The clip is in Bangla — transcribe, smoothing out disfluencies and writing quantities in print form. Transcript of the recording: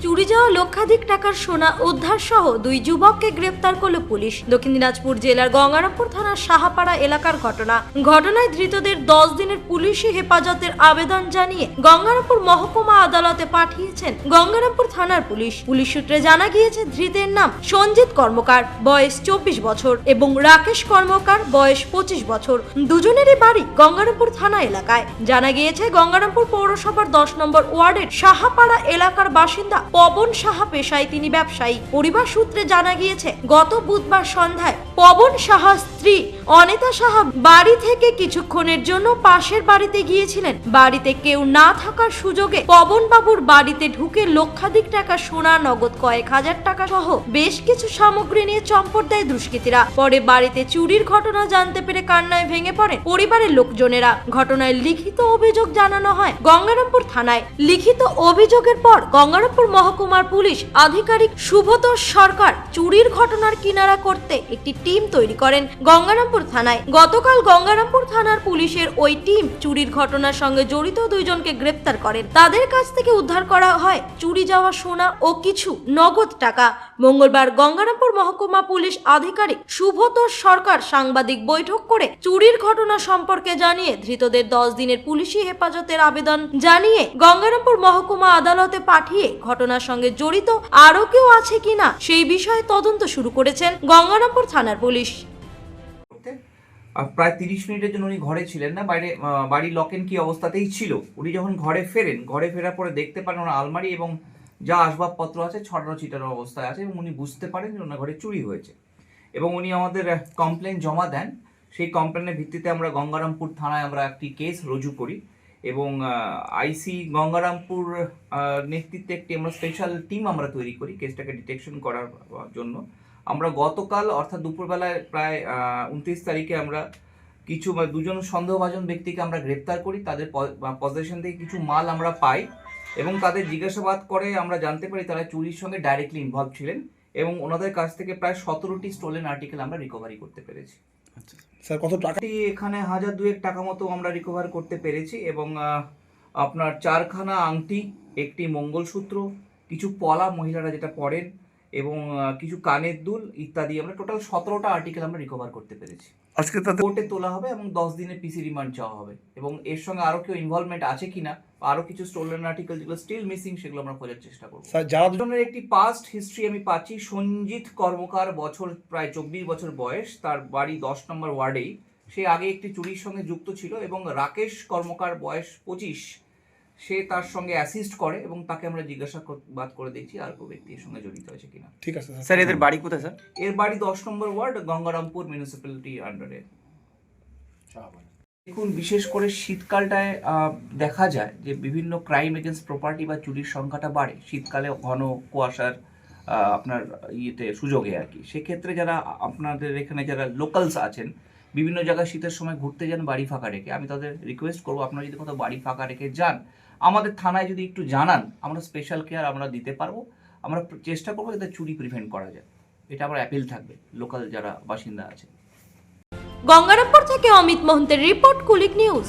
চুরি যাওয়া লক্ষাধিক টাকার সোনা উদ্ধার সহ দুই যুবককে গ্রেপ্তার করল পুলিশ। দক্ষিণ দিনাজপুর জেলার গঙ্গারামপুর থানার সাহাপাড়া এলাকার ঘটনায় ধৃতদের 10 দিনের পুলিশি হেফাজতের আবেদন জানিয়ে গঙ্গারামপুর মহকুমা আদালতে পাঠিয়েছেন গঙ্গারামপুর থানার পুলিশ। পুলিশ সূত্রে জানা গিয়েছে ধৃতের নাম সঞ্জিত কর্মকার, বয়স 24 বছর এবং রাকেশ কর্মকার, বয়স 25 বছর। দুজনেরই বাড়ি গঙ্গারামপুর থানা এলাকায়। জানা গিয়েছে গঙ্গারামপুর পৌরসভার 10 নম্বর ওয়ার্ডের সাহাপাড়া এলাকার বাসিন্দা পবন সাহা পেশায় তিনি ব্যবসায়ী। পরিবার সূত্রে জানা গিয়েছে গত বুধবার সন্ধ্যায় পবন সাহা স্ত্রী অনিতা সাহা বাড়ি থেকে কিছুক্ষণের জন্য পাশের বাড়িতে গিয়েছিলেন। বাড়িতে কেউ না থাকার সুযোগে পবন বাবুর বাড়িতে ঢুকে লক্ষাধিক টাকা সোনা, নগদ কয়েক হাজার টাকা সহ বেশ কিছু সামগ্রী নিয়ে চম্পট দেয় দুষ্কৃতীরা। পরে বাড়িতে চুরির ঘটনা জানতে পেরে কান্নায় ভেঙে পড়েন পরিবারের লোকজনেরা। ঘটনায় লিখিত অভিযোগ জানানো হয় গঙ্গারামপুর থানায়। লিখিত অভিযোগের পর গঙ্গারামপুর মহকুমার পুলিশ আধিকারিক শুভতোষ সরকার চুরির ঘটনার কিনারা করতে একটি টিম তৈরি করেন গঙ্গারামপুর থানায়। গতকাল গঙ্গারামপুর থানার পুলিশের ওই টিম চুরির ঘটনার সঙ্গে জড়িত দুইজনকে গ্রেপ্তার করেন। তাদের কাছ থেকে উদ্ধার করা হয় চুরি যাওয়া সোনা ও কিছু নগদ টাকা। মঙ্গলবার গঙ্গারামপুর মহকুমা পুলিশ আধিকারিক শুভতোষ সরকার সাংবাদিক বৈঠক করে চুরির ঘটনা সম্পর্কে জানিয়ে ধৃতদের 10 দিনের পুলিশি হেফাজতের আবেদন জানিয়ে গঙ্গারামপুর মহকুমা আদালতে পাঠিয়ে ঘটনার সঙ্গে জড়িত আরো কেউ আছে কিনা সেই বিষয়ে তদন্ত শুরু করেছেন গঙ্গারামপুর থানার পুলিশ। প্রায় 30 মিনিটের জন্য উনি ঘরে ছিলেন না, বাইরে বাড়ি লক এন্ড কি অবস্থাতেই ছিল। উনি যখন ঘরে ফেরেন, ঘরে ফেরার পরে দেখতে পারেন ওনার আলমারি এবং যা আসবাবপত্র আছে ছড়ানো ছিটানো অবস্থায় আছে এবং উনি বুঝতে পারেন যে ওনার ঘরে চুরি হয়েছে এবং উনি আমাদের কমপ্লেন জমা দেন। সেই কমপ্লেনের ভিত্তিতে আমরা গঙ্গারামপুর থানায় আমরা একটি কেস রুজু করি এবং আইসি গঙ্গারামপুর নেতৃত্বে একটি আমরা স্পেশাল টিম আমরা তৈরি করি কেসটাকে ডিটেকশন করার জন্য। আমরা গতকাল অর্থাৎ দুপুরবেলায় প্রায় 29 তারিখে আমরা দুজন সন্দেহভাজন ব্যক্তিকে আমরা গ্রেপ্তার করি। তাদের পজিশন থেকে কিছু মাল আমরা পাই এবং তাদের জিজ্ঞাসাবাদ করে আমরা জানতে পারি তারা চুরির সঙ্গে ডাইরেক্টলি ইনভলভ ছিলেন এবং ওনাদের কাছ থেকে প্রায় 17টি স্টোলেন আর্টিকেল আমরা রিকভারি করতে পেরেছি। স্যার কত টাকা? এখানে 1002 টাকা মতো আমরা রিকভার করতে পেরেছি এবং আপনার 4খানা আংটি, একটি মঙ্গলসূত্র, কিছু পলা মহিলারা যেটা পরেন এবং কিছু কানের দুল ইত্যাদি আমরা টোটাল 17টা আর্টিকেল আমরা রিকভার করতে পেরেছি। আজকে তাদের কোর্টে তোলা হবে এবং 10 দিনের পিসি রিমান্ড চাওয়া হবে এবং এর সঙ্গে আরো কেউ ইনভলভমেন্ট আছে কিনা বা আরো কিছু স্টোলেন আর্টিকেল যেগুলো স্টিল মিসিং সেগুলো আমরা খোঁজার চেষ্টা করব। স্যার যারা দুজনের একটি পাস্ট হিস্ট্রি আমি পাচ্ছি। সঞ্জিত কর্মকার বছর প্রায় 24 বছর বয়স, তার বাড়ি 10 নম্বর ওয়ার্ডেই। সে আগে একটি চুরির সঙ্গে যুক্ত ছিল এবং রাকেশ কর্মকার বয়স 25, সে তার সঙ্গে অ্যাসিস্ট করে এবং তাকে আমরা জিজ্ঞাসাবাদ করে দেখছি আর কোনো ব্যক্তি এর সঙ্গে জড়িত আছে কিনা। ঠিক আছে স্যার এদের বাড়ি কোথায় স্যার? এর বাড়ি 10 নম্বর ওয়ার্ড, গঙ্গারামপুর মিউনিসিপ্যালিটি আন্ডারে। দেখুন, বিশেষ করে শীতকালটায় দেখা যায় যে বিভিন্ন ক্রাইম এগেন্স্ট প্রপার্টি বা চুরির সংখ্যাটা বাড়ে শীতকালে, ঘন কুয়াশার আপনার সুযোগে আর কি। সেক্ষেত্রে যারা আপনাদের এখানে যারা লোকালস আছেন, বিভিন্ন জায়গায় শীতের সময় ঘুরতে যান বাড়ি ফাঁকা রেখে, আমি তাদের রিকোয়েস্ট করবো আপনারা যদি কোথাও বাড়ি ফাঁকা রেখে যান আমাদের থানায় যদি একটু জানান, আমরা স্পেশাল কেয়ার আমরা দিতে পারবো। আমরা চেষ্টা করবো যাতে চুরি প্রিভেন্ট করা যায়। এটা আমার অ্যাপিল থাকবে লোকাল যারা বাসিন্দা আছে। গঙ্গারামপুর থেকে অমিত মহন্তের রিপোর্ট, কুলিক নিউজ।